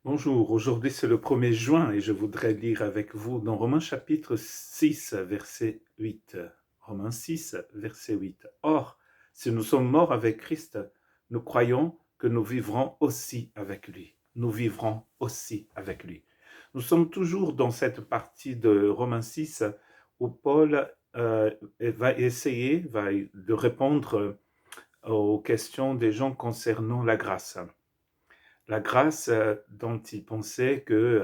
Bonjour, aujourd'hui c'est le 1er juin et je voudrais lire avec vous dans Romains chapitre 6, verset 8. Romains 6, verset 8. Or, si nous sommes morts avec Christ, nous croyons que nous vivrons aussi avec lui. Nous vivrons aussi avec lui. Nous sommes toujours dans cette partie de Romains 6 où Paul va essayer de répondre aux questions des gens concernant la grâce. La grâce dont il pensait que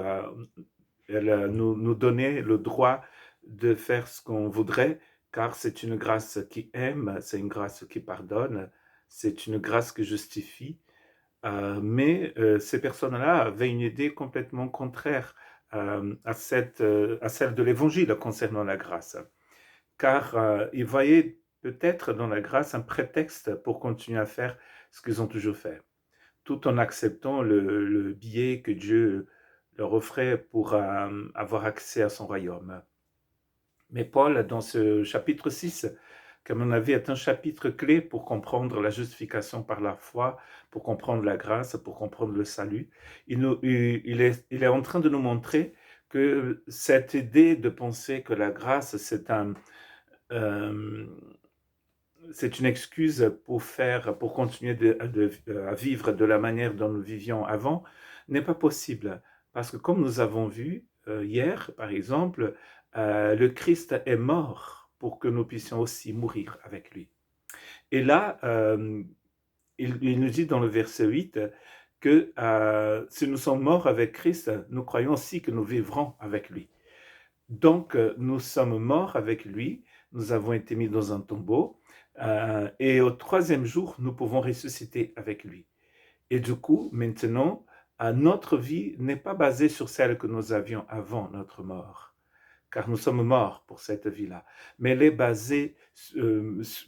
elle nous donnait le droit de faire ce qu'on voudrait, car c'est une grâce qui aime, c'est une grâce qui pardonne, c'est une grâce qui justifie. Mais ces personnes-là avaient une idée complètement contraire à celle de l'Évangile concernant la grâce, car ils voyaient peut-être dans la grâce un prétexte pour continuer à faire ce qu'ils ont toujours fait, tout en acceptant le billet que Dieu leur offrait pour avoir accès à son royaume. Mais Paul, dans ce chapitre 6, qui à mon avis est un chapitre clé pour comprendre la justification par la foi, pour comprendre la grâce, pour comprendre le salut, il est en train de nous montrer que cette idée de penser que la grâce, euh, c'est une excuse pour continuer à vivre de la manière dont nous vivions avant, n'est pas possible. Parce que comme nous avons vu hier, par exemple, le Christ est mort pour que nous puissions aussi mourir avec lui. Et là, il nous dit dans le verset 8 que si nous sommes morts avec Christ, nous croyons aussi que nous vivrons avec lui. Donc, nous sommes morts avec lui, nous avons été mis dans un tombeau, et au troisième jour, nous pouvons ressusciter avec lui. Et du coup, maintenant, notre vie n'est pas basée sur celle que nous avions avant notre mort, car nous sommes morts pour cette vie-là, mais elle est basée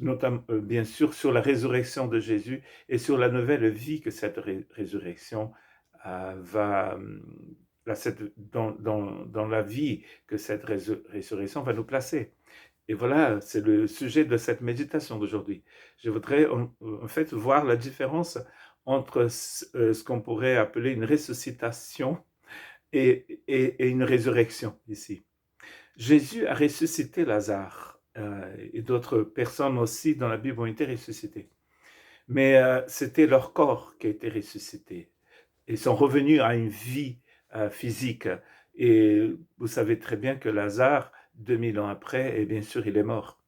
notamment, bien sûr, sur la résurrection de Jésus et sur la nouvelle vie que cette résurrection va dans la vie que cette résurrection va nous placer. Et voilà, c'est le sujet de cette méditation d'aujourd'hui. Je voudrais en fait voir la différence entre ce qu'on pourrait appeler une ressuscitation et une résurrection ici. Jésus a ressuscité Lazare, et d'autres personnes aussi dans la Bible ont été ressuscitées. Mais c'était leur corps qui a été ressuscité. Ils sont revenus à une vie physique. Et vous savez très bien que Lazare, 2000 ans après, et bien sûr, il est mort.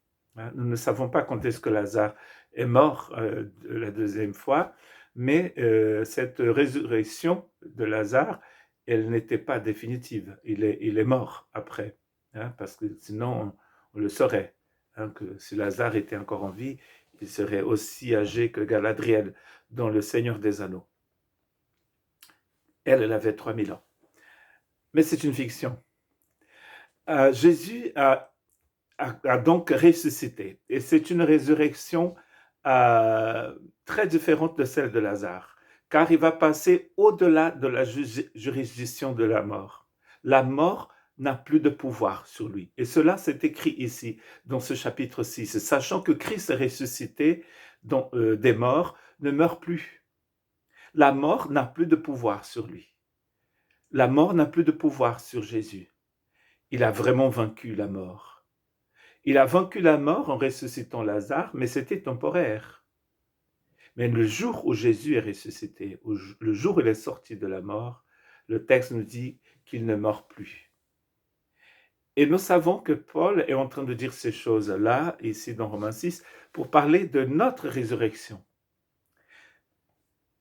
Nous ne savons pas quand est-ce que Lazare est mort la deuxième fois, mais cette résurrection de Lazare, elle n'était pas définitive. Il est mort après, parce que sinon, on le saurait, que si Lazare était encore en vie, il serait aussi âgé que Galadriel dans Le Seigneur des Anneaux. Elle avait 3000 ans. Mais c'est une fiction. Jésus a donc ressuscité. Et c'est une résurrection très différente de celle de Lazare, car il va passer au-delà de la juridiction de la mort. La mort n'a plus de pouvoir sur lui. Et cela, c'est écrit ici, dans ce chapitre 6, sachant que Christ est ressuscité des morts, ne meurt plus. La mort n'a plus de pouvoir sur lui. La mort n'a plus de pouvoir sur Jésus. Il a vraiment vaincu la mort. Il a vaincu la mort en ressuscitant Lazare, mais c'était temporaire. Mais le jour où Jésus est ressuscité, le jour où il est sorti de la mort, le texte nous dit qu'il ne meurt plus. Et nous savons que Paul est en train de dire ces choses-là, ici dans Romains 6, pour parler de notre résurrection.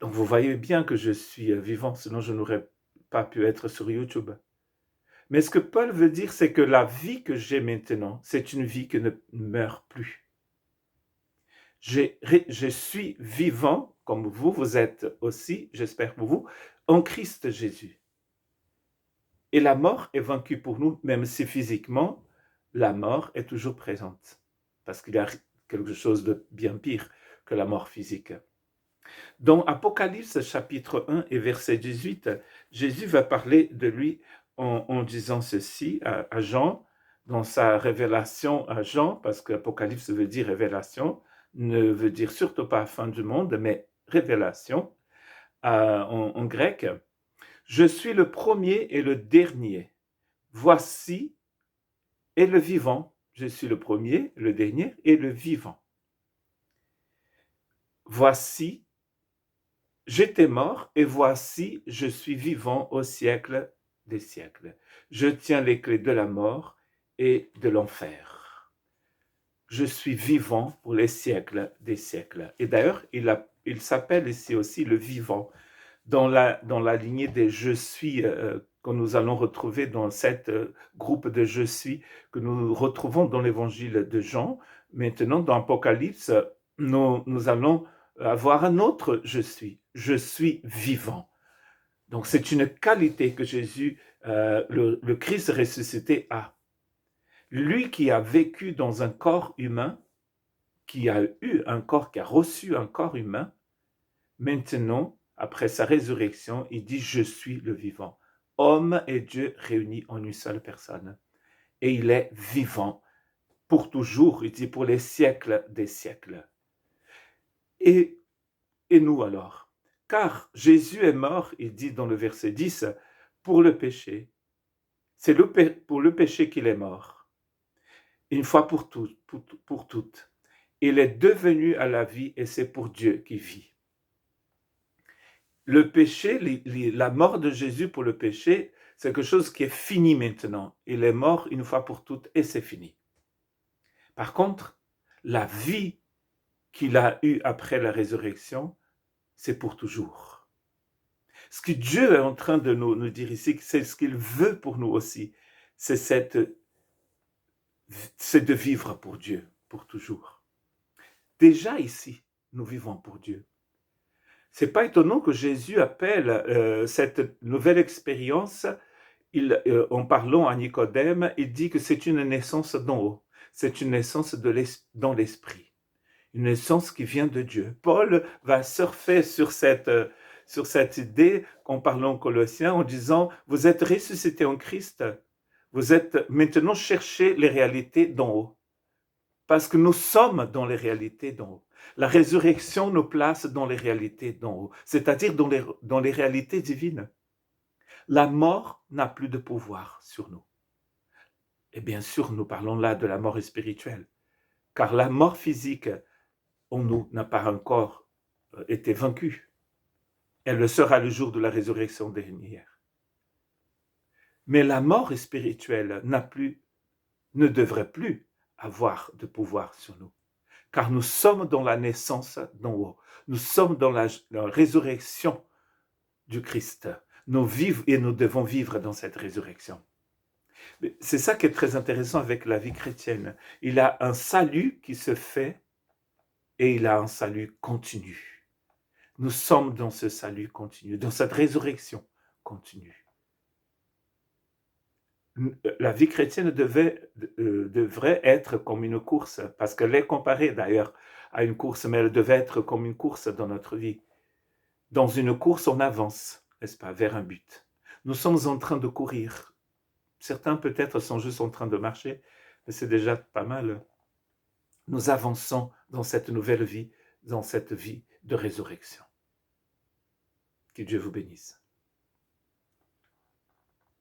Donc vous voyez bien que je suis vivant, sinon je n'aurais pas pu être sur YouTube. Mais ce que Paul veut dire, c'est que la vie que j'ai maintenant, c'est une vie qui ne meurt plus. Je suis vivant, comme vous êtes aussi, j'espère pour vous, en Christ Jésus. Et la mort est vaincue pour nous, même si physiquement, la mort est toujours présente. Parce qu'il y a quelque chose de bien pire que la mort physique. Dans Apocalypse chapitre 1 et verset 18, Jésus va parler de lui en disant ceci à Jean, dans sa révélation à Jean, parce qu'Apocalypse veut dire révélation, ne veut dire surtout pas fin du monde, mais révélation en grec. Je suis le premier et le dernier. Voici, et le vivant. Je suis le premier, le dernier et le vivant. Voici, j'étais mort et voici, je suis vivant au siècle des siècles. Je tiens les clés de la mort et de l'enfer. Je suis vivant pour les siècles des siècles. Et d'ailleurs, il s'appelle ici aussi le vivant, dans la lignée des je suis que nous allons retrouver dans cet groupe de je suis que nous retrouvons dans l'évangile de Jean. Maintenant, dans Apocalypse, nous allons avoir un autre je suis vivant. Donc c'est une qualité que Jésus, le Christ ressuscité a. Lui qui a vécu dans un corps humain, qui a eu un corps, qui a reçu un corps humain, maintenant, après sa résurrection, il dit « Je suis le vivant ». Homme et Dieu réunis en une seule personne. Et il est vivant pour toujours, il dit pour les siècles des siècles. Et nous alors? Car Jésus est mort, il dit dans le verset 10, pour le péché. C'est pour le péché qu'il est mort. Une fois pour toutes. Il est devenu à la vie et c'est pour Dieu qui vit. Le péché, la mort de Jésus pour le péché, c'est quelque chose qui est fini maintenant. Il est mort une fois pour toutes et c'est fini. Par contre, la vie qu'il a eue après la résurrection, c'est pour toujours. Ce que Dieu est en train de nous dire ici, c'est ce qu'il veut pour nous aussi. C'est de vivre pour Dieu, pour toujours. Déjà ici, nous vivons pour Dieu. C'est pas étonnant que Jésus appelle cette nouvelle expérience, en parlant à Nicodème, il dit que c'est une naissance d'en haut. C'est une naissance dans l'esprit. Une naissance qui vient de Dieu. Paul va surfer sur cette idée en parlant aux Colossiens, en disant « Vous êtes ressuscités en Christ. Vous êtes maintenant cherchez les réalités d'en haut. » Parce que nous sommes dans les réalités d'en haut. La résurrection nous place dans les réalités d'en haut, c'est-à-dire dans les réalités divines. La mort n'a plus de pouvoir sur nous. Et bien sûr, nous parlons là de la mort spirituelle, car la mort physique en nous n'a pas encore été vaincue. Elle le sera le jour de la résurrection dernière. Mais la mort spirituelle ne devrait plus avoir de pouvoir sur nous. Car nous sommes dans la naissance d'en haut. Nous sommes dans la résurrection du Christ. Nous vivons et nous devons vivre dans cette résurrection. C'est ça qui est très intéressant avec la vie chrétienne. Il a un salut qui se fait et il a un salut continu. Nous sommes dans ce salut continu, dans cette résurrection continue. La vie chrétienne devrait être comme une course, parce qu'elle est comparée d'ailleurs à une course, mais elle devait être comme une course dans notre vie. Dans une course, on avance, n'est-ce pas, vers un but. Nous sommes en train de courir. Certains peut-être sont juste en train de marcher, mais c'est déjà pas mal. Nous avançons dans cette nouvelle vie, dans cette vie de résurrection. Que Dieu vous bénisse.